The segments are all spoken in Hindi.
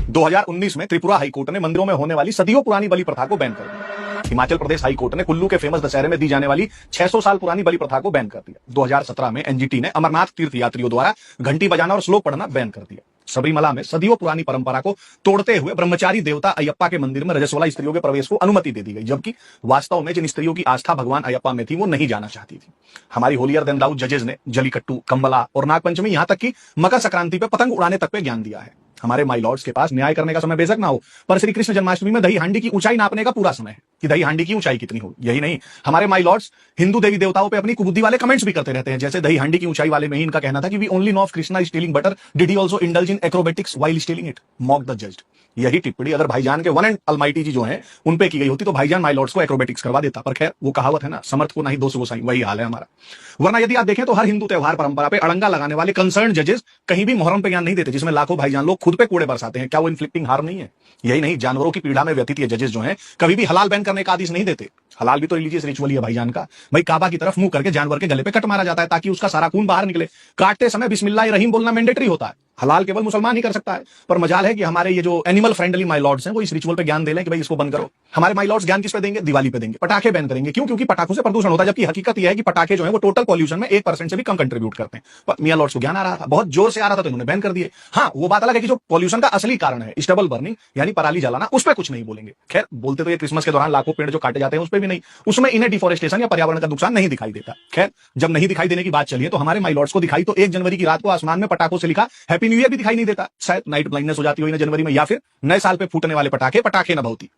2019 में त्रिपुरा हाईकोर्ट ने मंदिरों में होने वाली सदियों पुरानी बलि प्रथा को बैन कर दिया। हिमाचल प्रदेश हाईकोर्ट ने कुल्लू के फेमस दशहरे में दी जाने वाली 600 साल पुरानी बलि प्रथा को बैन कर दिया। 2017 में एनजीटी ने अमरनाथ तीर्थ यात्रियों द्वारा घंटी बजाना और श्लोक पढ़ना बैन कर दिया। सबरीमला में सदियों पुरानी परंपरा को तोड़ते हुए ब्रह्मचारी देवता अयप्पा के मंदिर में रजस्वला स्त्रियों के प्रवेश को अनुमति दे दी गई, जबकि वास्तव में जिन स्त्रियों की आस्था भगवान अयप्पा में थी वो नहीं जाना चाहती थी। हमारी होलियर देन दाऊ जजेस ने जलीकट्टू, कंबला और नागपंचमी, यहां तक कि मकर संक्रांति पे पतंग उड़ाने तक पे ज्ञान दिया है। हमारे माई लॉर्ड्स के पास न्याय करने का समय बेशक ना हो, पर श्री कृष्ण जन्माष्टमी में दही हांडी की ऊंचाई नापने का पूरा समय है कि दही हांडी की ऊंचाई कितनी हो। यही नहीं, हमारे माई लॉर्ड्स हिंदू देवी देवताओं पे अपनी कुबुद्धि वाले कमेंट्स भी करते रहते हैं। जैसे दही हांडी की ऊंचाई वाले में ही इनका कहना था कि we only know of Krishna stealing butter, did he also indulge in acrobatics while stealing it, mock the judged. यही टिप्पणी अगर भाईजान के वन एंड अलमाइटी जी जो है उन पे की गई होती तो भाईजान माई लॉर्ड्स को एक्रोबेटिक्स करवा देता। पर खैर, वो कहावत है ना, समर्थ को नहीं दोष गोसाई, वही हाल है हमारा। वरना यदि आप देखें तो हर हिंदू त्योहार परंपरा पे अड़ंगा लगाने वाले कंसर्न जजेस कहीं भी मुहर्रम पे ज्ञान नहीं देते, जिसमें लाखों भाईजान लोग खुद पे कूड़े बरसाते हैं। क्या वो इन्फ्लिक्टिंग हार्म नहीं है? यही नहीं, जानवरों की पीड़ा में व्यतीत ये जजेस जो हैं कभी भी हलाल बैन करने का आदेश नहीं देते। हलाल भी तो रिलीजियस रिचुअल है भाईजान का। भाई काबा की तरफ मुंह करके जानवर के गले पे कट मारा जाता है ताकि उसका सारा खून बाहर निकले। काटते समय बिस्मिल्लाह रहीम बोलना मैंडेटरी होता है। हलाल केवल मुसलमान ही कर सकता है। पर मजाल है कि हमारे ये जो एनिमल फ्रेंडली माई लॉर्ड्स हैं वो इस रिचुअल पे ज्ञान दे लें कि भाई इसको बंद करो। हमारे माई लॉर्ड्स ज्ञान किस पे देंगे? दिवाली पे देंगे। पटाखे बैन करेंगे। क्यों? क्योंकि पटाखों से प्रदूषण होता है, जबकि हकीकत यह है कि पटाखे जो है वो टोटल पॉल्यूशन में 1% से भी कम कंट्रीब्यूट करते हैं। पर मियां लॉर्ड्स को ज्ञान आ रहा था, बहुत जोर से आ रहा था, तो इन्होंने बैन कर दिए। हाँ, वो बात अलग है कि जो पॉल्यूशन का असली कारण है स्टबल बर्निंग यानी पराली जलाना, उस पर कुछ नहीं बोलेंगे। खैर, बोलते तो ये क्रिसमस के दौरान लाखों पेड़ जो काटे जाते हैं उस पर भी नहीं, उसमें इन्हें डिफोरेस्टेशन या पर्यावरण का नुकसान नहीं दिखाई देता। खैर, जब नहीं दिखाई देने की बात चली है तो हमारे माई लॉर्ड्स को दिखाई तो 1 जनवरी की रात को आसमान में पटाखों से लिखा हैप्पी न्यू ईयर भी दिखाई नहीं देता। शायद नाइट ब्लाइंडनेस हो जाती हो ना जनवरी में, या फिर नए साल पे फूटने वाले पटाखे पटाखे न भौती।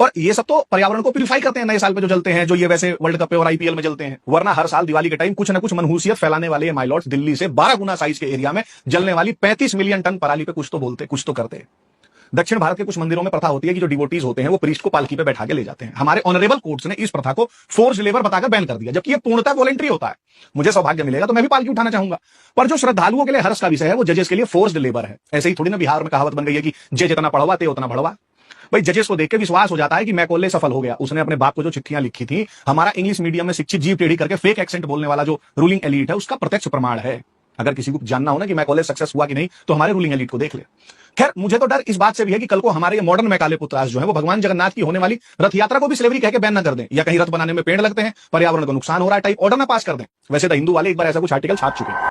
और ये सब तो पर्यावरण को प्यूरिफाई करते हैं नए साल पे जो जलते हैं, जो ये वैसे वर्ल्ड कप पे और आईपीएल में जलते हैं। वरना हर साल दिवाली के टाइम कुछ न कुछ मनहूसियत फैलाने वाले माई लॉर्ड्स दिल्ली से 12 गुना साइज के एरिया में जलने वाली 35 मिलियन टन पराली पे कुछ तो बोलते, कुछ तो करते हैं। दक्षिण भारत के कुछ मंदिरों में प्रथा होती है कि जो डिवोटीज होते हैं वो प्रीस्ट को पालकी पे बैठा के ले जाते हैं। हमारे ऑनरेबल कोर्ट्स ने इस प्रथा को फोर्स्ड लेबर बताकर बैन कर दिया, जबकि ये पूर्णतः वॉलंटरी होता है। मुझे सौभाग्य मिलेगा तो मैं भी पालकी उठाना चाहूंगा। पर जो श्रद्धालुओं के लिए हर्ष का विषय है वो जजेस के लिए फोर्स्ड लेबर है। ऐसे ही थोड़ी ना बिहार में कहावत बन गई है कि जे जितना पढ़वा ते उतना बढ़वा। भाई जजेस को देख के विश्वास हो जाता है कि मैकॉले सफल हो गया। उसने अपने बाप को जो चिट्ठियां लिखी थी, हमारा इंग्लिश मीडियम में शिक्षित जीव टेढ़ी करके फेक एक्सेंट बोलने वाला जो रूलिंग एलीट है उसका प्रत्यक्ष प्रमाण है। अगर किसी को जानना हो ना कि मैकॉले सक्सेस हुआ कि नहीं तो हमारे रूलिंग एलीट को देख ले। खैर, मुझे तो डर इस बात से भी है कि कल को हमारे ये मॉडर्न मैकाले पुत्रास जो है वो भगवान जगन्नाथ की होने वाली रथ यात्रा को भी स्लेवरी कह के बैन न कर दें, या कहीं रथ बनाने में पेड़ लगते हैं, पर्यावरण को नुकसान हो रहा है टाइप ऑर्डर ना पास कर दें। वैसे तो हिंदू वाले एक बार ऐसा कुछ आर्टिकल छाप चुके हैं।